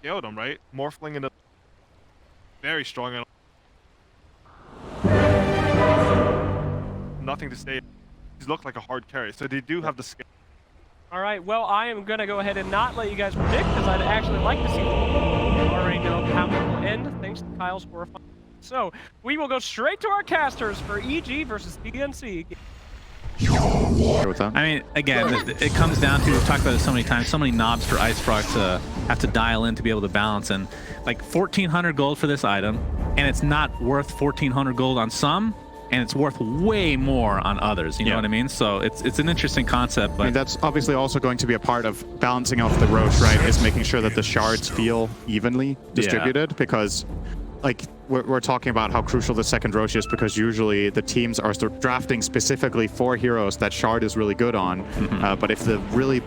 scaled him, right? Morphling in the very strong and nothing to say. He's looked like a hard carry, so they do have the scale. All right, well, I am going to go ahead and not let you guys predict because I'd actually like to see. You already know how it will end thanks to Kyle's horrifying. So we will go straight to our casters for EG versus TnC. I mean, again, it comes down to, we've talked about it so many times, so many knobs for IceFrog to have to dial in to be able to balance, and like 1,400 gold for this item, and it's not worth 1,400 gold on some, and it's worth way more on others, you know what I mean? So it's an interesting concept. But I mean, that's obviously also going to be a part of balancing off the Roche, right? Is making sure that the shards feel evenly distributed, because like we're talking about how crucial the second Roche is, because usually the teams are drafting specifically for heroes that shard is really good on. But if the really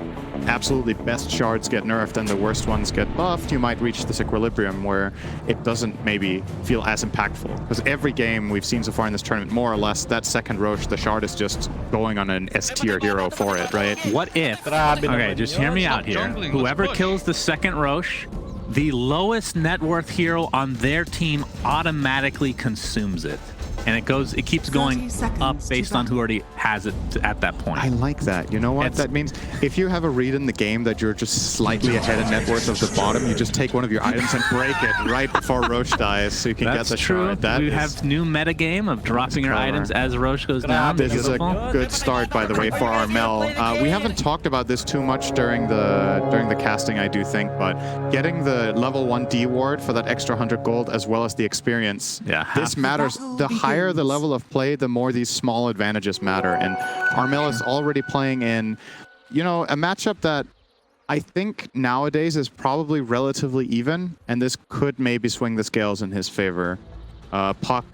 absolutely best shards get nerfed and the worst ones get buffed, you might reach this equilibrium where it doesn't maybe feel as impactful. Because every game we've seen so far in this tournament, more or less, that second Roche, the shard is just going on an S tier hero for it, right? What if, okay, just hear me out here, whoever kills the second Roche, the lowest net worth hero on their team automatically consumes it, and it keeps going up based on who already has it at that point. I like that. You know what? That means if you have a read in the game that you're just slightly ahead in net worth of the bottom, you just take one of your items and break it right before Roche dies, so you can get the shard. We have new metagame of dropping your items as Roche goes down. This is a good start, by the way, for Armel. We haven't talked about this too much during the casting, I do think, but getting the level 1 D ward for that extra 100 gold as well as the experience, this matters. The higher the level of play, the more these small advantages matter. And Armel is already playing in, you know, a matchup that I think nowadays is probably relatively even, and this could maybe swing the scales in his favor. Puck,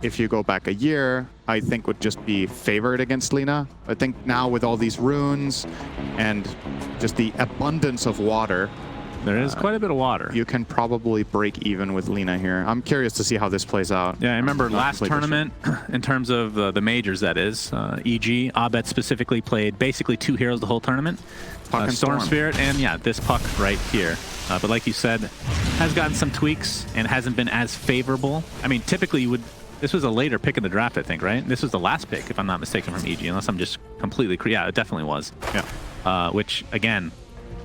if you go back a year, I think would just be favored against Lina. I think now with all these runes and just the abundance of water, there is quite a bit of water. You can probably break even with Lina here. I'm curious to see how this plays out. Yeah, I remember last tournament, in terms of the majors, that is, EG, Abed specifically played basically 2 heroes the whole tournament. Puck and Storm Spirit, and yeah, this Puck right here. But like you said, has gotten some tweaks and hasn't been as favorable. I mean, typically you would, this was a later pick in the draft, I think, right? This was the last pick, if I'm not mistaken, from EG, unless I'm just completely, yeah, it definitely was. Yeah. Which, again,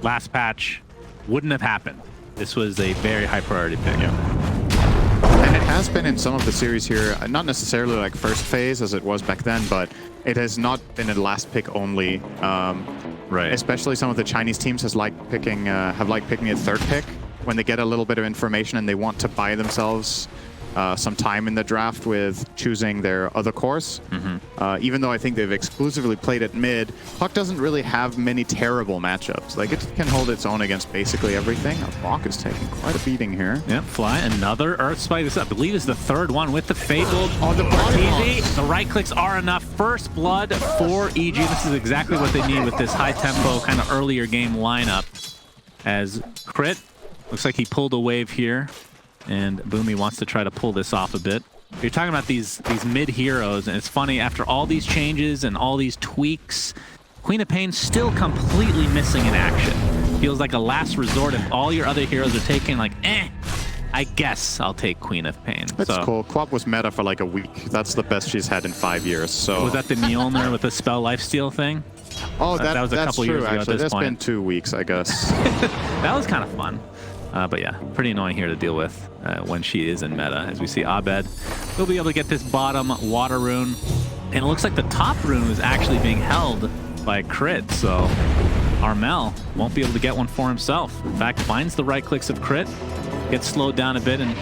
last patch, wouldn't have happened. This was a very high priority pick. And it has been in some of the series here, not necessarily like first phase as it was back then, but it has not been a last pick only. Right. Especially some of the Chinese teams have liked picking a third pick when they get a little bit of information and they want to buy themselves some time in the draft with choosing their other course. Even though I think they've exclusively played at mid, Puck doesn't really have many terrible matchups. Like, it can hold its own against basically everything. Rock is taking quite a beating here. Yep, Fly, another Earth Spike. This, I believe, is the third one with the Fabled. Oh, the body. The right clicks are enough. First blood for EG. This is exactly what they need with this high tempo, kind of earlier game lineup. As Cr1t, looks like he pulled a wave here. And Boomy wants to try to pull this off a bit. You're talking about these mid heroes, and it's funny, after all these changes and all these tweaks, Queen of Pain still completely missing in action. Feels like a last resort if all your other heroes are taking, like, I guess I'll take Queen of Pain. That's cool. Quap was meta for like a week. That's the best she's had in 5 years. So was that the Mjolnir with the spell lifesteal thing? Oh, that was a couple years ago. Actually, that's been 2 weeks, I guess. That was kind of fun. But yeah, pretty annoying here to deal with when she is in meta. As we see Abed, he'll be able to get this bottom water rune. And it looks like the top rune is actually being held by Cr1t, so Armel won't be able to get one for himself. In fact, finds the right clicks of Cr1t, gets slowed down a bit, and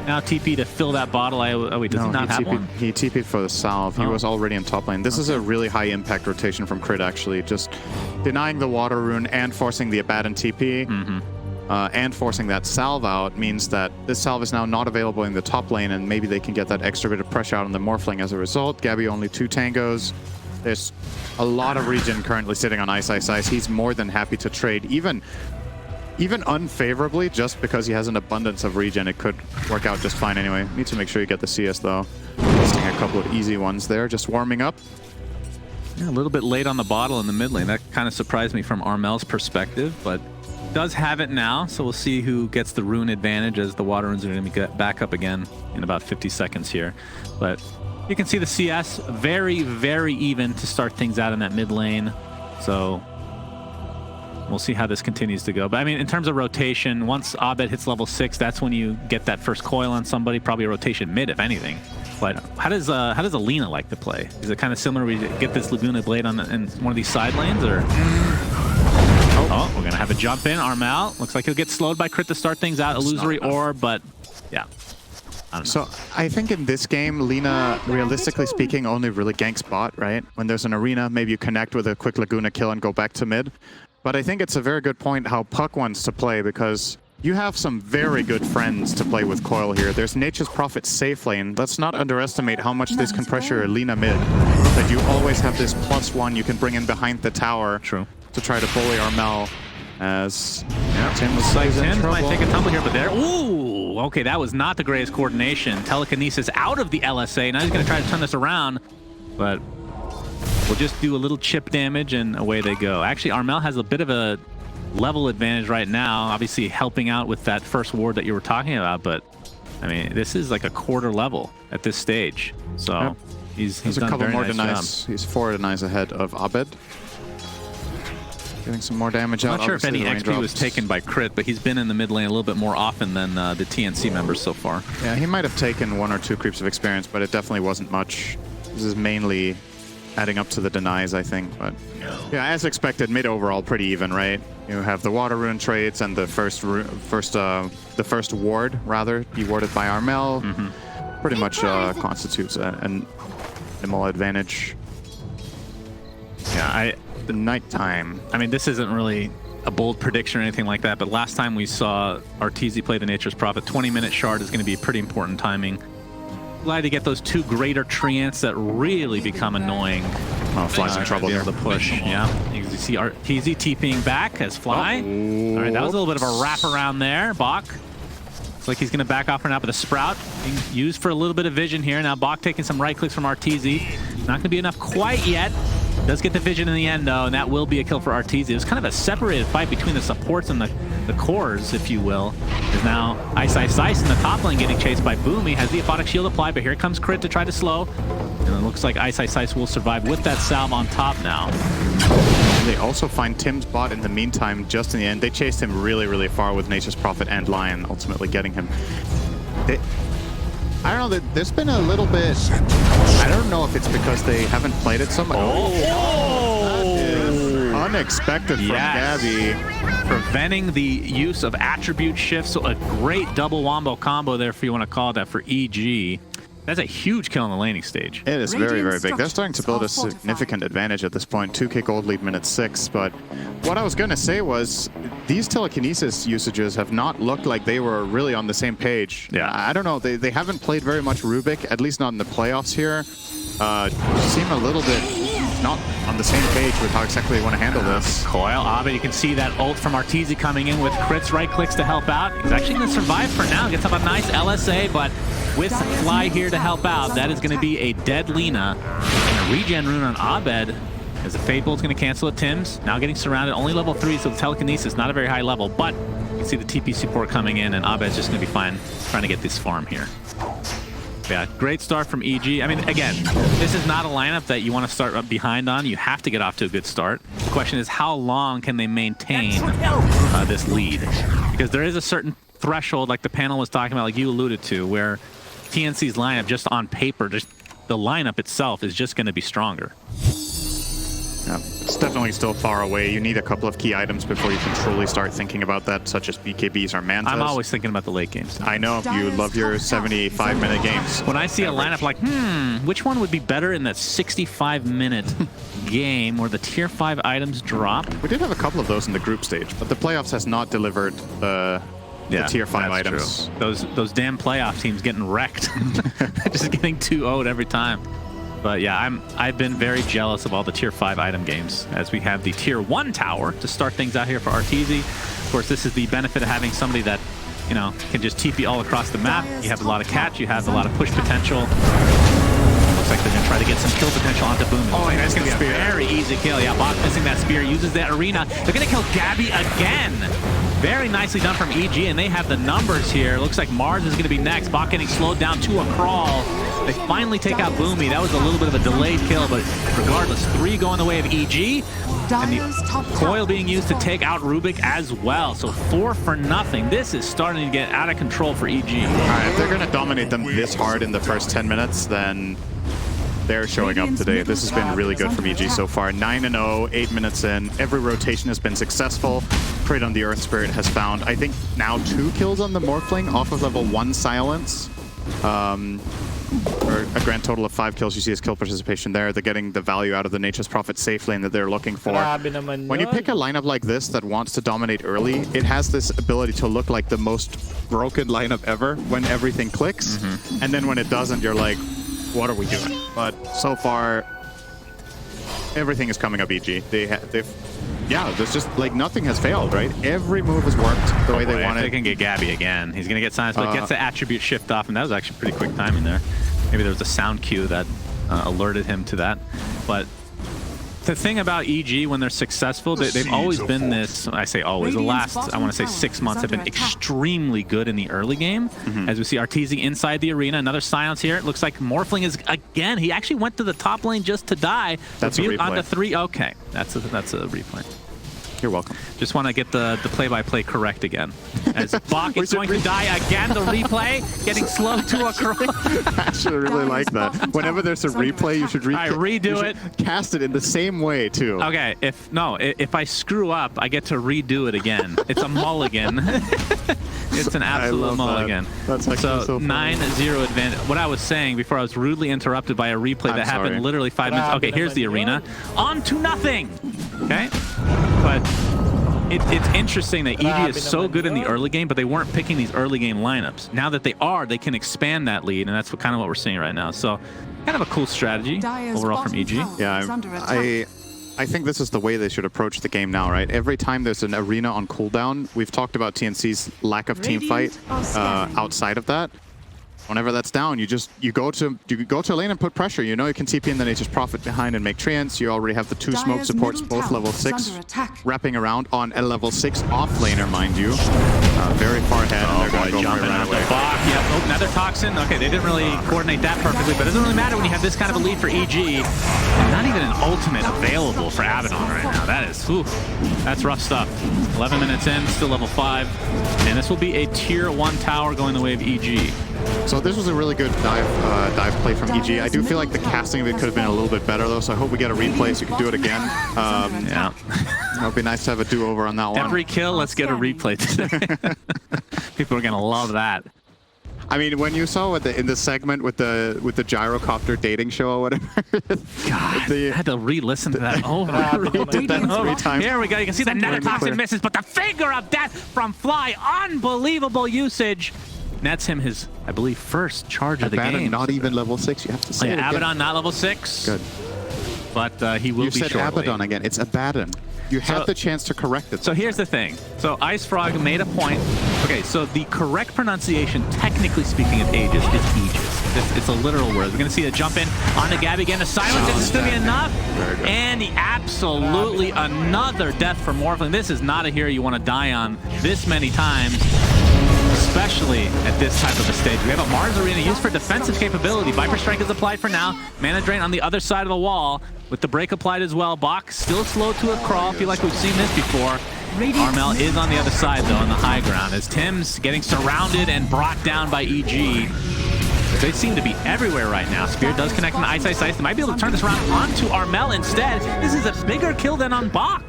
now TP to fill that bottle. Oh wait, does he not have one? He TP'd for the salve. He was already in top lane. This is a really high impact rotation from Cr1t, actually. Just denying the water rune and forcing the Abaddon TP. And forcing that salve out means that this salve is now not available in the top lane, and maybe they can get that extra bit of pressure out on the Morphling as a result. Gabby only 2 tangos. There's a lot of regen currently sitting on Ice. He's more than happy to trade, even unfavorably, just because he has an abundance of regen. It could work out just fine anyway. Need to make sure you get the CS though. Missing a couple of easy ones there, just warming up. Yeah, a little bit late on the bottle in the mid lane. That kind of surprised me from Armel's perspective, but does have it now, so we'll see who gets the rune advantage as the water runes are going to be back up again in about 50 seconds here. But you can see the CS very, very even to start things out in that mid lane. So we'll see how this continues to go. But I mean, in terms of rotation, once Abed hits level 6, that's when you get that first coil on somebody, probably a rotation mid, if anything. But how does a Lina like to play? Is it kind of similar? We get this Laguna Blade in one of these side lanes, or? Oh, we're gonna have a jump in. Armel looks like he'll get slowed by Cr1t to start things out. Illusory Orb, but yeah. I don't know. So I think in this game, Lina, realistically speaking, only really ganks bot, right? When there's an arena, maybe you connect with a quick Laguna kill and go back to mid. But I think it's a very good point how Puck wants to play, because you have some very good friends to play with Coil here. There's Nature's Prophet safe lane. Let's not underestimate how much this can pressure Lina mid. That you always have this +1 you can bring in behind the tower. True. To try to bully Armel, as Tim was Like in Tim trouble. might take a tumble here, but there. Ooh, okay, that was not the greatest coordination. Telekinesis out of the LSA. Now he's going to try to turn this around, but we'll just do a little chip damage and away they go. Actually, Armel has a bit of a level advantage right now, obviously helping out with that first ward that you were talking about, but I mean, this is like a quarter level at this stage. So yep. he's There's a done couple very more nice denies. job. He's 4 denies ahead of Abed. Getting some more damage out. I'm not sure if any Obviously, XP was taken by Cr1t, but he's been in the mid lane a little bit more often than the TnC members so far. Yeah, he might have taken 1 or 2 creeps of experience, but it definitely wasn't much. This is mainly adding up to the denies, I think. But yeah, as expected, mid overall pretty even, right? You have the water rune trades and the first ward rather dewarded by Armel. Pretty much constitutes an minimal advantage. Yeah, The nighttime. I mean, this isn't really a bold prediction or anything like that, but last time we saw Arteezy play the Nature's Prophet, 20-minute shard is going to be pretty important timing. Glad to get those 2 greater treants that really become annoying. Oh, Fly's in trouble be here. able to push. Yeah, you see Arteezy TPing back as Fly. Oh. All right, that was a little bit of a wrap around there. Bach. Looks like he's going to back off for now, but the Sprout being used for a little bit of vision here. Now Bach taking some right clicks from Arteezy. Not going to be enough quite yet. Does get the vision in the end, though, and that will be a kill for Arteezy. It was kind of a separated fight between the supports and the cores, if you will. There's now Ice in the top lane getting chased by Boomy. Has the Aphotic Shield applied, but here comes Cr1t to try to slow. And it looks like Ice will survive with that salve on top now. They also find Tim's bot in the meantime, just in the end. They chased him really, really far with Nature's Prophet and Lion, ultimately getting him. I don't know, there's been a little bit... I don't know if it's because they haven't played it so much. That is unexpected from Gabby. Preventing the use of attribute shifts, so a great double wombo combo there, if you want to call it that, for EG. That's a huge kill on the laning stage. It is very, very big. They're starting to build a significant advantage at this point. 2k gold lead minute 6, but what I was going to say was these telekinesis usages have not looked like they were really on the same page. Yeah. I don't know. They haven't played very much Rubik, at least not in the playoffs here. Seem a little bit not on the same page with how exactly they want to handle this. Coil, Abed, you can see that ult from Arteezy coming in with Cr1t's right clicks to help out. He's actually going to survive for now. Gets up a nice LSA, but with Fly here to help out, that is going to be a dead Lina. And a regen rune on Abed, as the Fade Bolt's going to cancel at Tim's. Now getting surrounded, only level 3, so the telekinesis, not a very high level, but you can see the TP support coming in, and Abed's just going to be fine trying to get this farm here. Yeah, great start from EG. I mean, again, this is not a lineup that you want to start behind on. You have to get off to a good start. The question is, how long can they maintain this lead? Because there is a certain threshold, like the panel was talking about, like you alluded to, where TnC's lineup, just on paper, just the lineup itself is just going to be stronger. Yeah, it's definitely still far away. You need a couple of key items before you can truly start thinking about that, such as BKBs or Mantas. I'm always thinking about the late games. I know, you love your 75-minute games. When I see a lineup like, which one would be better in that 65-minute game where the tier 5 items drop? We did have a couple of those in the group stage, but the playoffs has not delivered the tier 5 items. True. Those damn playoff teams getting wrecked. Just getting 2-0'd every time. But yeah, I've been very jealous of all the tier 5 item games, as we have the tier 1 tower to start things out here for Arteezy. Of course, this is the benefit of having somebody that, you know, can just TP all across the map. You have a lot of catch, you have a lot of push potential. Looks like they're gonna try to get some kill potential onto Boom. Oh, yeah, it's gonna be a very easy kill. Yeah, Bach missing that spear, uses that arena. They're gonna kill Gabby again. Very nicely done from EG, and they have the numbers here. Looks like Mars is going to be next. Bach getting slowed down to a crawl. They finally take out Boomy. That was a little bit of a delayed kill, but regardless, 3 going the way of EG. And the coil being used to take out Rubik as well. So 4 for nothing. This is starting to get out of control for EG. All right, if they're going to dominate them this hard in the first 10 minutes, then they're showing up today. This has been really good from EG so far. 9-0, 8 minutes in. Every rotation has been successful. Crit on the Earth Spirit has found, I think, now 2 kills on the Morphling off of level 1 silence. Or a grand total of 5 kills. You see his kill participation there. They're getting the value out of the Nature's Prophet safe lane that they're looking for. When you pick a lineup like this that wants to dominate early, it has this ability to look like the most broken lineup ever when everything clicks. And then when it doesn't, you're like, what are we doing? But so far, everything is coming up EG. Yeah, there's just like nothing has failed, right? Every move has worked the way they wanted. They can get Gabby again. He's gonna get silence, but gets the attribute shift off, and that was actually pretty quick timing there. Maybe there was a sound cue that alerted him to that. But the thing about EG, when they're successful, they've always been this, I say always, the last, I want to say 6 months have been extremely good in the early game. As we see Arteezy inside the arena, another silence here. It looks like Morphling is, again, he actually went to the top lane just to die. That's a replay. On the 3, okay, that's a replay. You're welcome. Just want to get the play-by-play correct again. As Bach is going to die again, the replay, getting slowed to a crawl. I actually really like that. Whenever there's a replay, you should redo it. Cast it in the same way, too. Okay, if I screw up, I get to redo it again. It's a mulligan. It's an absolute mulligan. That's actually so 9-0 advantage. What I was saying before I was rudely interrupted by a replay that happened literally 5 minutes. Okay, here's the arena. On to nothing. Okay? But it's interesting that EG is so good in the early game, but they weren't picking these early game lineups. Now that they are, they can expand that lead, and that's kind of what we're seeing right now. So kind of a cool strategy overall from EG. Yeah, I think this is the way they should approach the game now, right? Every time there's an arena on cooldown, we've talked about TnC's lack of team fight outside of that. Whenever that's down, you go to a lane and put pressure. You know you can TP in the Nature's Prophet behind and make treants. You already have the 2 smoke supports, both level 6, wrapping around on a level 6 offlaner, mind you. Very far ahead, and they're going to go for it right away. Yep. Oh, another Toxin. Okay, they didn't really coordinate that perfectly, but it doesn't really matter when you have this kind of a lead for EG. And not even an ultimate available for Abaddon right now. That is, that's rough stuff. 11 minutes in, still level 5. And this will be a tier 1 tower going the way of EG. So this was a really good dive play from EG. I do feel like the casting of it could have been a little bit better, though, so I hope we get a replay so you can do it again. Yeah. It would be nice to have a do-over on that one. Every kill, let's get a replay today. People are going to love that. I mean, when you saw in the segment with the gyrocopter dating show or whatever. God, I had to re-listen to that over. Did that 3 times. Here we go. You can see the Nanotoxin misses, but the finger of death from Fly. Unbelievable usage. That's him his, I believe, first charge of the game. Not even level 6, you have to say it again. Abaddon not level 6. Good. But he will be shortly. You said Abaddon again. It's Abaddon. You had the chance to correct it. So here's the thing. So Ice Frog made a point. Okay, so the correct pronunciation, technically speaking, of Aegis is Aegis. It's a literal word. We're going to see a jump in on the Gabby again. The silence isn't going to be enough. And absolutely another death for Morphling. This is not a hero you want to die on this many times, especially at this type of a stage. We have a Mars Arena used for defensive capability. Viper Strike is applied for now. Mana Drain on the other side of the wall with the break applied as well. Bach still slow to a crawl. I feel like we've seen this before. Armel is on the other side, though, on the high ground, as Tim's getting surrounded and brought down by EG. They seem to be everywhere right now. Spear does connect on Ice. They might be able to turn this around onto Armel instead. This is a bigger kill than on Bach.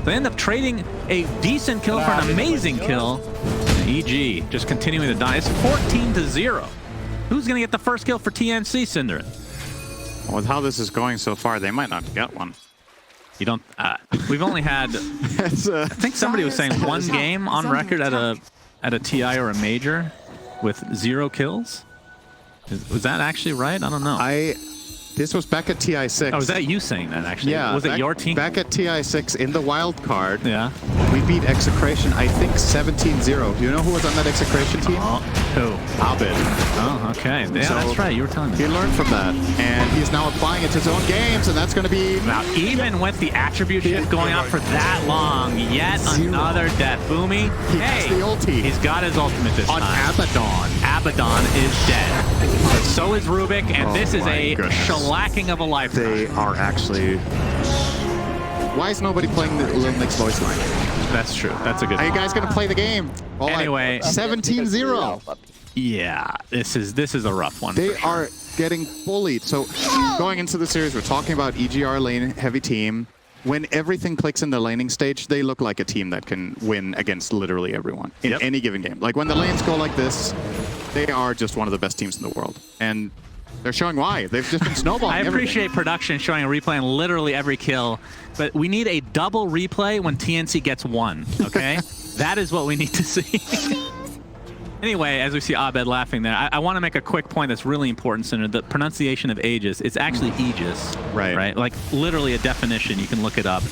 They end up trading a decent kill for an amazing kill. EG just continuing to die. It's 14-0. Who's going to get the first kill for TnC, Cinderin? Well, with how this is going so far, they might not get one. You don't. We've only had. I think somebody was saying 1 game on record at a TI or a major with 0 kills. Was that actually right? I don't know. This was back at TI6. Oh, was that you saying that, actually? Yeah. Was it your team? Back at TI6 in the wild card. Yeah. We beat Execration, I think, 17-0. Do you know who was on that Execration team? Who? Abed. Oh, okay. Yeah, So that's right. You were telling me. He learned from that, and he's now applying it to his own games, and that's going to be... Now, even with the attribute shift going on for that long, yet another death. Boomy, He has the ulti. He's got his ultimate this On time. Abaddon. Abaddon is dead. But so is Rubik, and this is my a goodness. shellacking of a lifetime. They are actually... Why is nobody playing the Lil Nick's voice line? That's true. That's a good Are you point. guys going to play the game? Well, Anyway. 17-0. Yeah, this is a rough one. They for sure. are getting bullied. So going into the series, we're talking about EGR lane heavy team. When everything clicks in the laning stage, they look like a team that can win against literally everyone in any given game. Like when the lanes go like this, they are just one of the best teams in the world. And they're showing why. They've just been snowballing I appreciate everything. production showing a replay on literally every kill, but we need a double replay when TnC gets one, okay? That is what we need to see. Anyway, as we see Abed laughing there, I want to make a quick point that's really important, Cinder. The pronunciation of Aegis, it's actually Aegis. Right. Like, literally a definition. You can look it up.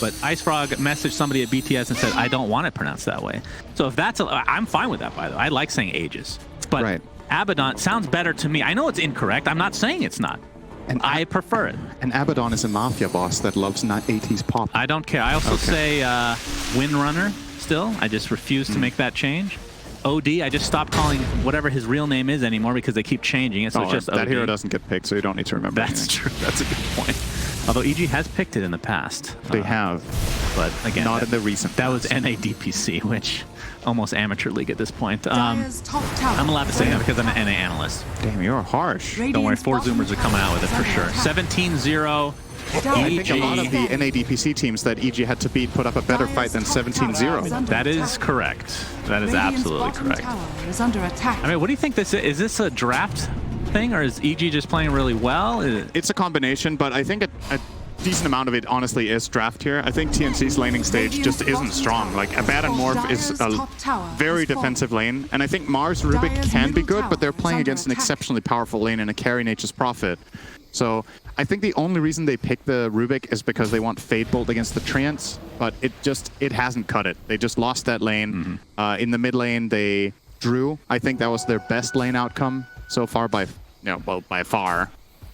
But IceFrog messaged somebody at BTS and said, I don't want it pronounced that way. So if that's... I'm fine with that, by the way. I like saying Aegis. But Abaddon sounds better to me. I know it's incorrect. I'm not saying it's not. And I prefer it. And Abaddon is a mafia boss that loves 80s pop. I don't care. I also say Windrunner still. I just refuse to make that change. OD, I just stopped calling whatever his real name is anymore because they keep changing it, so it's just that OD. hero doesn't get picked, so you don't need to remember That's anything. true. That's a good point. Although EG has picked it in the past. They have. But again, Not in the recent that was past. NADPC, which almost amateur league at this point. I'm I'm allowed to say that because I'm an NA analyst. Damn, you're harsh. Don't worry, 4 Zoomers are coming out with it for sure. 17-0. I think a lot of the NADPC teams that EG had to beat put up a better fight than 17-0. That is correct. That is absolutely correct. I mean, what do you think this is? Is this a draft thing, or is EG just playing really well? It's a combination, but I think a decent amount of it, honestly, is draft here. I think TnC's laning stage just isn't strong. Like, Abaddon Morph is a very defensive lane, and I think Mars Rubik can be good, but they're playing against an exceptionally powerful lane and a carry Nature's Prophet. So I think the only reason they pick the Rubik is because they want Fade Bolt against the Treants, but it hasn't cut it. They just lost that lane. In the mid lane, they drew. I think that was their best lane outcome so far by far.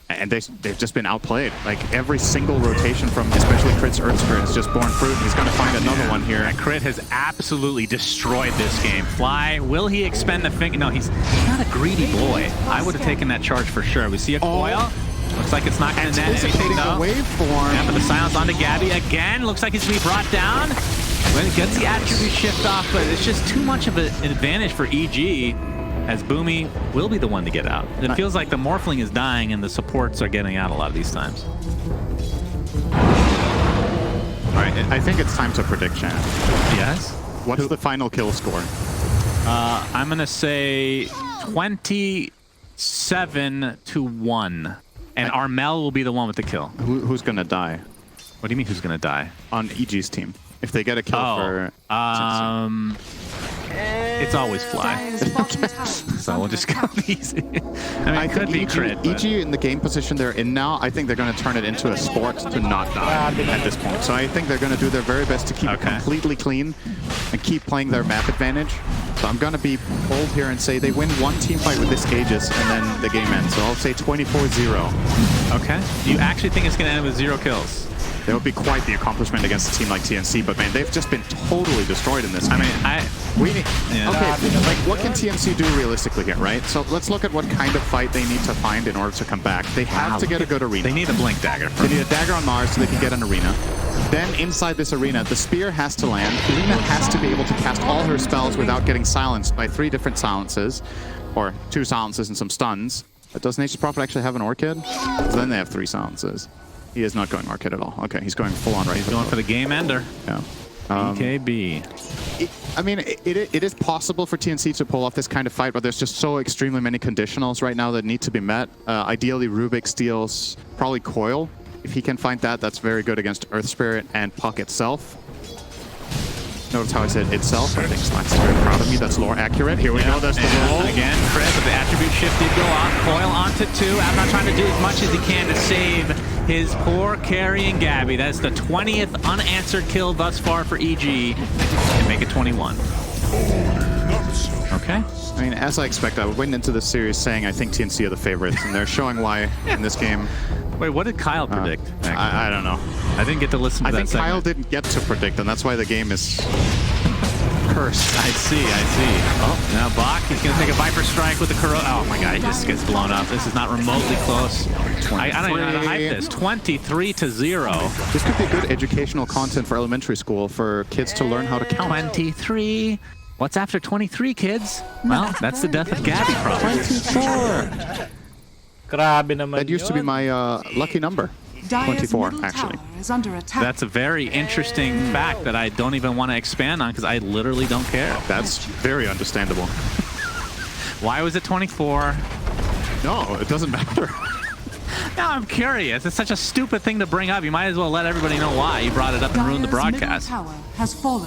And they've just been outplayed. Like every single rotation from especially Cr1t's Earth Spirit has just borne fruit. He's going to find another one here. And Cr1t has absolutely destroyed this game. Fly, will he expend the finger? No, he's not a greedy boy. I would have taken that charge for sure. We see a coil. Looks like it's not going to net anything though. Waveform. Yeah, but the silence onto Gabby again. Looks like he's going to be brought down. Well, he gets the attribute shift off, but it's just too much of an advantage for EG, as Boomy will be the one to get out. It feels like the Morphling is dying and the supports are getting out a lot of these times. All right, I think it's time to predict, Shannon. Yes? What's the final kill score? I'm going to say 27-1. And Armel will be the one with the kill. Who's going to die? What do you mean who's going to die? On EG's team. If they get a kill for... It's always Fly. So we'll just go easy. I mean, it could be Cr1t. EG in the game position they're in now, I think they're going to turn it into a sport to not die at this point. So I think they're going to do their very best to keep it completely clean and keep playing their map advantage. So I'm going to be bold here and say they win one team fight with this Aegis and then the game ends. So I'll say 24-0. Okay. Do you actually think it's going to end with 0 kills? That would be quite the accomplishment against a team like TnC, but man, they've just been totally destroyed in this game. I mean, like what can TnC do realistically here, right? So let's look at what kind of fight they need to find in order to come back. They have to get a good arena. They need a Blink Dagger. They need a dagger on Mars so they can get an arena. Then inside this arena, the spear has to land. Lina has to be able to cast all her spells without getting silenced by 3 different silences, or 2 silences and some stuns. But does Nature's Prophet actually have an Orchid? So then they have 3 silences. He is not going Orchid at all. Okay, he's going full on right. He's going for the game ender. Yeah. BKB. I mean, it is possible for TnC to pull off this kind of fight, but there's just so extremely many conditionals right now that need to be met. Ideally, Rubik steals probably Coil. If he can find that, that's very good against Earth Spirit and Puck itself. Notice how I said itself. I think Slack's very proud of me. That's lore accurate. Here we go. There's the roll. Again, Cr1t, but the attribute shift did go on. Coil onto 2. AniMajor trying to do as much as he can to save his poor carrying Gabby. That's the 20th unanswered kill thus far for EG. And make it 21. Okay. I mean, as I expect, I went into this series saying I think TnC are the favorites, and they're showing why in this game. Wait, what did Kyle predict? I don't know. I didn't get to listen to that I think segment. Kyle didn't get to predict, and that's why the game is cursed. I see. Oh, now Bach, he's going to take a Viper Strike with the Cr1t. Oh my god, he just gets blown up. This is not remotely close. I don't even know how to hype this. 23-0. This could be good educational content for elementary school for kids to learn how to count. 23. What's after 23, kids? Well, that's the death of Gabby, probably. 24. Grabe naman That used to be my lucky number. 24, actually. That's a very interesting fact that I don't even want to expand on because I literally don't care. That's very understandable. Why was it 24? No, it doesn't matter. Now I'm curious. It's such a stupid thing to bring up. You might as well let everybody know why you brought it up and ruined the broadcast.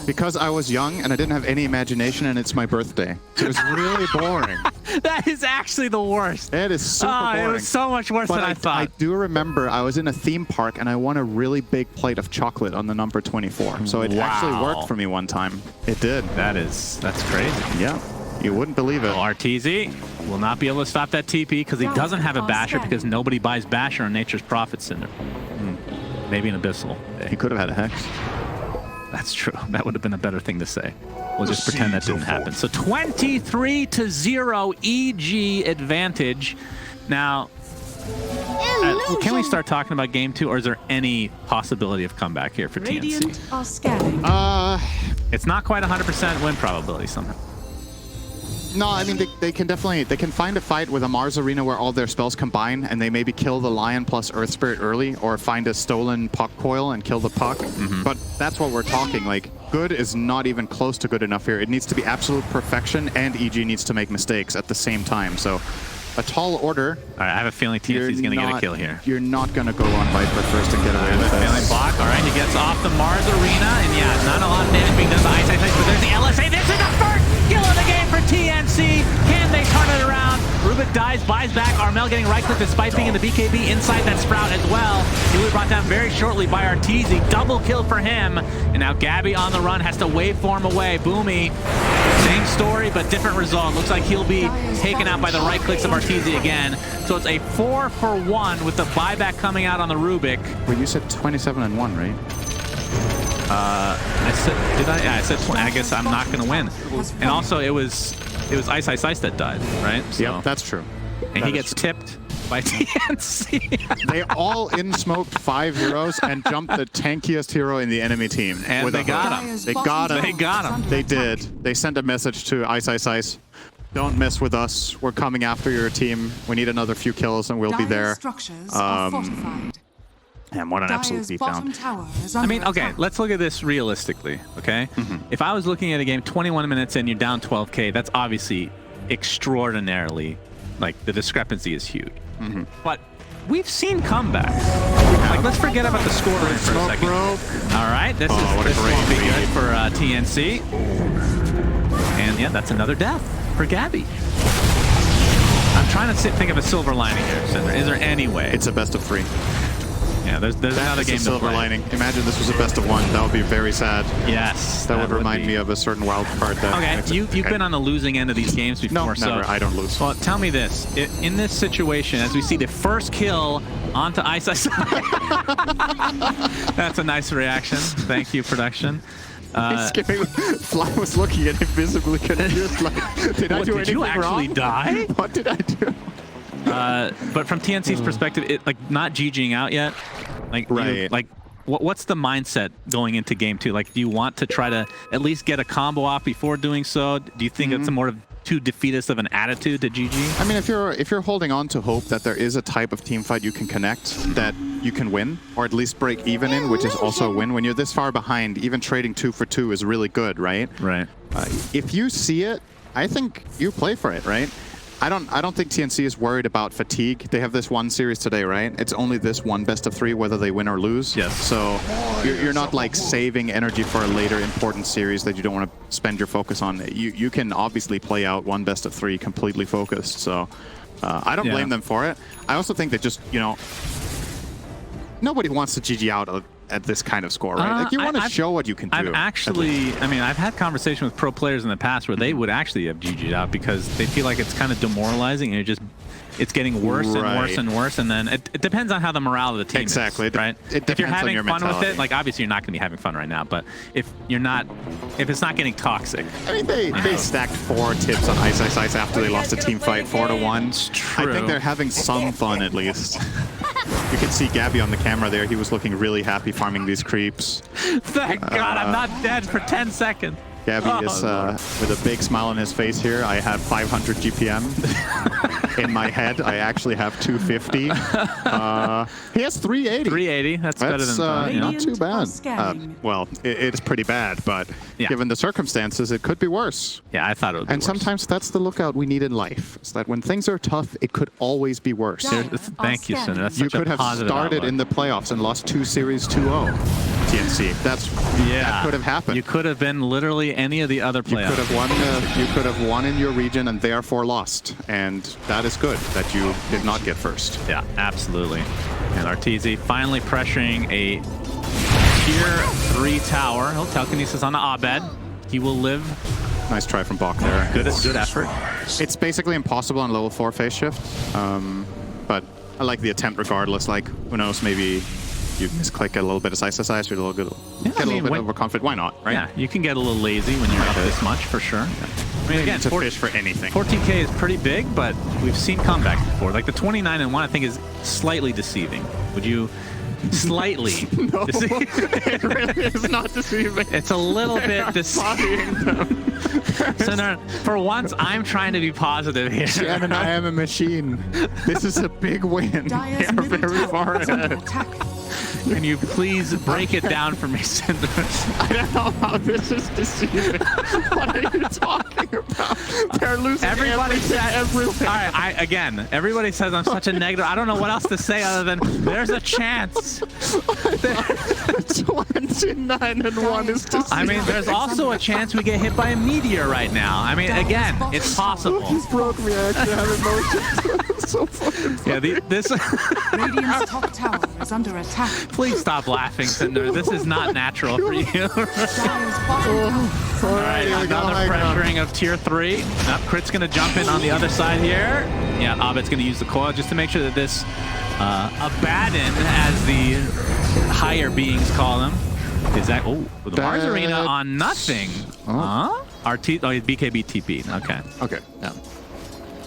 Because I was young and I didn't have any imagination and it's my birthday. So it was really boring. That is actually the worst. It is super boring. It was so much worse But than I thought. I do remember I was in a theme park and I won a really big plate of chocolate on the number 24. So it actually worked for me one time. It did. That's crazy. Yeah. You wouldn't believe it. Well, RTZ will not be able to stop that TP because he doesn't have a Basher because nobody buys Basher on Nature's Prophet Cinder. Maybe an Abyssal. He could have had a Hex. That's true. That would have been a better thing to say. We'll just pretend that didn't happen. So 23-0 EG advantage. Now, can we start talking about game 2, or is there any possibility of comeback here for TnC? Are scanning. It's not quite 100% win probability somehow. No, I mean, they can definitely, they can find a fight with a Mars Arena where all their spells combine and they maybe kill the Lion plus Earth Spirit early or find a stolen Puck Coil and kill the Puck. But that's what we're talking. Like, good is not even close to good enough here. It needs to be absolute perfection and EG needs to make mistakes at the same time. So a tall order. All right, I have a feeling TnC's going to get a kill here. You're not going to go on Viper first and get away with this. Block. All right, he gets off the Mars Arena, and yeah, not a lot of damage being done by Ice, but there's the LSA. This is the first kill of the game for TnC. Can they turn it around? Rubik dies, buys back. Armel getting right-click despite being in the BKB inside that Sprout as well. He was brought down very shortly by RTZ. Double kill for him. And now Gabby on the run has to waveform away. Boomy, same story, but different result. Looks like he'll be taken out by the right clicks of RTZ again. So it's a 4-for-1 with the buyback coming out on the Rubik. Well, you said 27-1, right? I said, did I? Yeah, I said 20. I guess I'm not going to win. And also, it was Ice that died, right? So, yep, that's true. And he gets tipped by TnC. They all in-smoked 5 heroes and jumped the tankiest hero in the enemy team. And they got him. They got him. They got him. They did. They sent a message to Ice. Don't mess with us. We're coming after your team. We need another few kills and we'll be there. And what an absolute beatdown. I mean, okay, let's look at this realistically, okay? If I was looking at a game 21 minutes and you're down 12K, that's obviously extraordinarily, like, the discrepancy is huge. But we've seen comebacks. Like, let's forget about the scoreline for a second. All right, this won't be good for TnC. And yeah, that's another death for Gabby. I'm trying to think of a silver lining here, Cinder. Is there any way? It's a best of 3. Yeah, there's another game to silver play. lining. Imagine this was a best of 1. That would be very sad. Yes. That would remind me of a certain wild card. That okay, you've been on the losing end of these games before. No, never. I don't lose. Well, tell me this. In this situation, as we see the first kill onto Ice. That's a nice reaction. Thank you, production. Fly was looking at him visibly confused. Like, did I do anything you actually wrong? Die? What did I do? But from TnC's perspective, like not GGing out yet. Like, what's the mindset going into game 2? Like, do you want to try to at least get a combo off before doing so? Do you think it's a more too defeatist of an attitude to GG? I mean, if you're holding on to hope that there is a type of team fight you can connect that you can win, or at least break even in, which is also a win. When you're this far behind, even trading 2 for 2 is really good, right? Right. If you see it, I think you play for it, right? I don't think TnC is worried about fatigue. They have this one series today, right? It's only this one best of 3, whether they win or lose. Yes. So you're not like saving energy for a later important series that you don't want to spend your focus on. You can obviously play out one best of 3 completely focused. So I don't blame them for it. I also think that just, you know, nobody wants to GG out at this kind of score, right? Like you want to show what you can do. I've actually, I mean, I've had conversation with pro players in the past where they would actually have GG'd out because they feel like it's kind of demoralizing and it's getting worse and worse and worse, and then it depends on how the morale of the team is, right? If you're having fun with it, like obviously you're not going to be having fun right now, but if it's not getting toxic. I mean, they stacked 4 tips on Ice Ice Ice after they lost a team fight 4-1. It's true. I think they're having some fun at least. You can see Gabby on the camera there. He was looking really happy farming these creeps. Thank God I'm not dead for 10 seconds. Gabby is with a big smile on his face here. I have 500 GPM. In my head, I actually have 250. He has 380. 380. That's better than not too bad. Well, it's pretty bad, but given the circumstances, it could be worse. Yeah, I thought it would be worse. Sometimes that's the lookout we need in life. Is that when things are tough, it could always be worse. Thank you, Cinder. That's you such could a have positive started outlook. in the playoffs and lost 2 series 2-0. TnC. That could have happened. You could have been literally any of the other playoffs. You could have won in your region and therefore lost, and that is good that you did not get first. Yeah, absolutely. And Arteezy finally pressuring a tier 3 tower. He'll telekinesis on the Abed. He will live. Nice try from Bok there. Good effort. It's basically impossible on level 4 phase shift, but I like the attempt regardless. Like, who knows, maybe you misclick a little bit of size, you're a little bit overconfident. Why not, right? Yeah, you can get a little lazy when you're up this much, for sure. Yeah. I mean, again, to fish for anything. 14K is pretty big, but we've seen comebacks before. Like the 29-1, I think, is slightly deceiving. Would you slightly? No, it really is not deceiving. It's a little bit deceiving. So for once, I'm trying to be positive here. Shannon, I am a machine. This is a big win. They are very far ahead. Can you please break it down for me, Cinder? I don't know how this is deceiving. What are you talking about? They're losing everything everywhere. All right, again, everybody says I'm such a negative. I don't know what else to say other than there's a chance. 29-1 is deceiving. I mean, there's also a chance we get hit by a meteor right now. I mean, again, it's possible. You broke me. I actually have emotions. It's so fucking funny. Yeah, this. Radiant's top tower is under attack. Please stop laughing, Cinder. This is not natural for you. All right, another pressuring of tier 3. Crit's going to jump in on the other side here. Yeah, Abed's going to use the coil just to make sure that this Abaddon, as the higher beings call them, is that... Oh, the Mars Arena on nothing. Huh? BKB TP. Okay. Okay, yeah.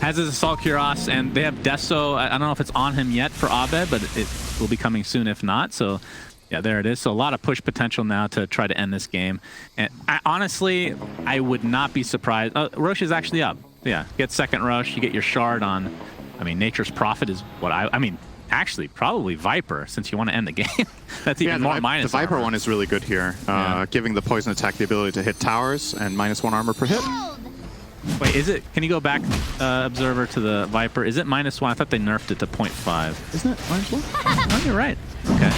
Has his Assault Cr1t, and they have Deso. I don't know if it's on him yet for Abed, but it will be coming soon if not. So, yeah, there it is. So a lot of push potential now to try to end this game. And honestly, I would not be surprised. Roche is actually up. Yeah, get second Roche. You get your shard on. I mean, Nature's Prophet is what I mean, actually, probably Viper, since you want to end the game. That's even more minus the Viper armor. one is really good here, giving the poison attack the ability to hit towers and -1 armor per hit. Wait, is it? Can you go back, Observer, to the Viper? Is it -1? I thought they nerfed it to 0.5. Isn't it -1? Oh, you're right. Okay.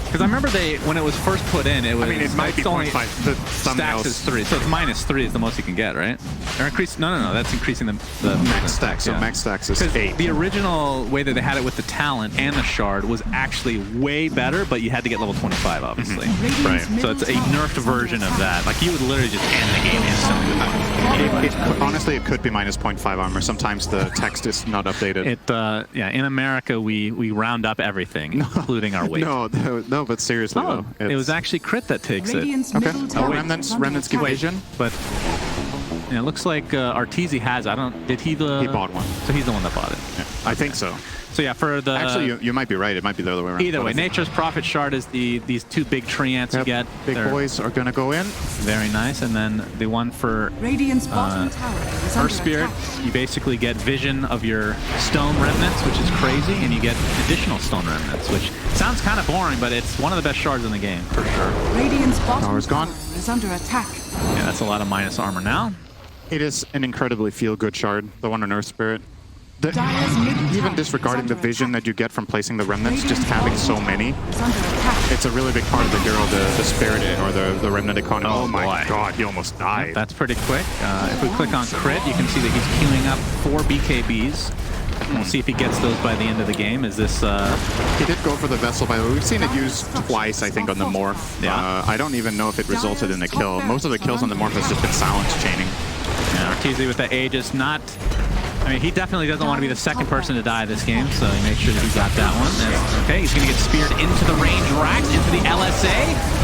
Because I remember when it was first put in, it was. I mean, it might be 0.5. Stacks is 3, so it's -3 is the most you can get, right? Or increase? No. That's increasing the max stacks. So max stacks is 8. The original way that they had it with the talent and the shard was actually way better, but you had to get level 25, obviously. Right. So it's a nerfed version of that. Like you would literally just end the game instantly. Honestly, it could be -0.5 armor. Sometimes the text is not updated. In America, we round up everything, including our weight. No, but seriously though, it was actually Crit that takes it. Okay. Remnants give vision, but it looks like Arteezy has. Did he He bought one. So he's the one that bought it. Yeah, I think so. So yeah, for the actually, you might be right. It might be the other way around. Either way, Nature's Prophet shard is these 2 big Cr1ts you get. Big boys are gonna go in. Very nice, and then the one for Radiant's bottom tower is Earth Spirit, you basically get vision of your stone remnants, which is crazy, and you get additional stone remnants, which sounds kind of boring, but it's one of the best shards in the game for sure. Radiant's bottom Tower's gone. tower is under attack. Yeah, that's a lot of minus armor now. It is an incredibly feel-good shard, the one on Earth Spirit. Dire's middle Even tower disregarding is the under vision attack. that you get from placing the remnants, just Radiant's having bottom so tower many, is under attack. it's a really big part of the hero, the spirit or the remnant economy. Oh, Oh my boy. god, he almost died. That's pretty quick. If we click on Crit, you can see that he's queuing up 4 BKBs. We'll see if he gets those by the end of the game. Is this... He did go for the vessel, by the way. We've seen it used twice, I think, on the Morph. Yeah. I don't even know if it resulted in a kill. Most of the kills on the Morph has just been silence chaining. Yeah, Arteezy with the Aegis not... I mean, he definitely doesn't want to be the second person to die this game, so he makes sure that he got that one. Okay, he's going to get speared into the range racks, into the LSA.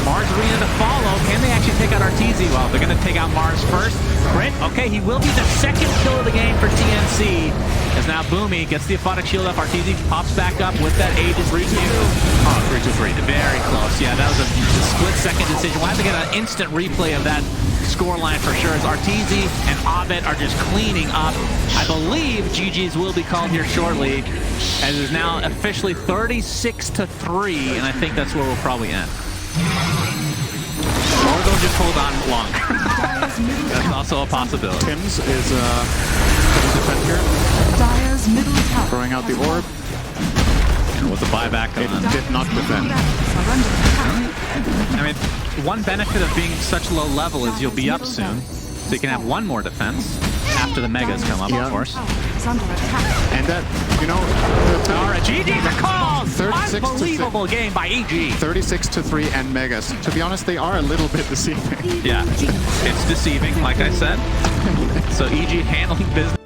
Mars Arena to follow. Can they actually take out Arteezy? Well, they're going to take out Mars first. Crit, okay, he will be the second kill of the game for TnC. As now Boomy gets the Aphotic Shield up. Arteezy pops back up with that Aegis renew. Oh, 3-2-3. Very close. Yeah, that was a split-second decision. We'll have to get an instant replay of that scoreline for sure, as Arteezy and Abed are just cleaning up. I believe GG's will be called here shortly, as it is now officially 36-3, and I think that's where we'll probably end. Or they'll just hold on longer. That's also a possibility. Tim's is going to defend here, Dire's middle tower throwing out the has orb. And with the buyback It on. did not defend. are under attack. I mean, one benefit of being such low level is you'll be up soon, so you can have one more defense after the megas come up, Yeah. of course. Tower is under attack. And that, you know, All right, GG's are called! 36 to Unbelievable game by EG. 36-3 and Megas. To be honest, they are a little bit deceiving. Yeah, it's deceiving, like I said. So EG handling business.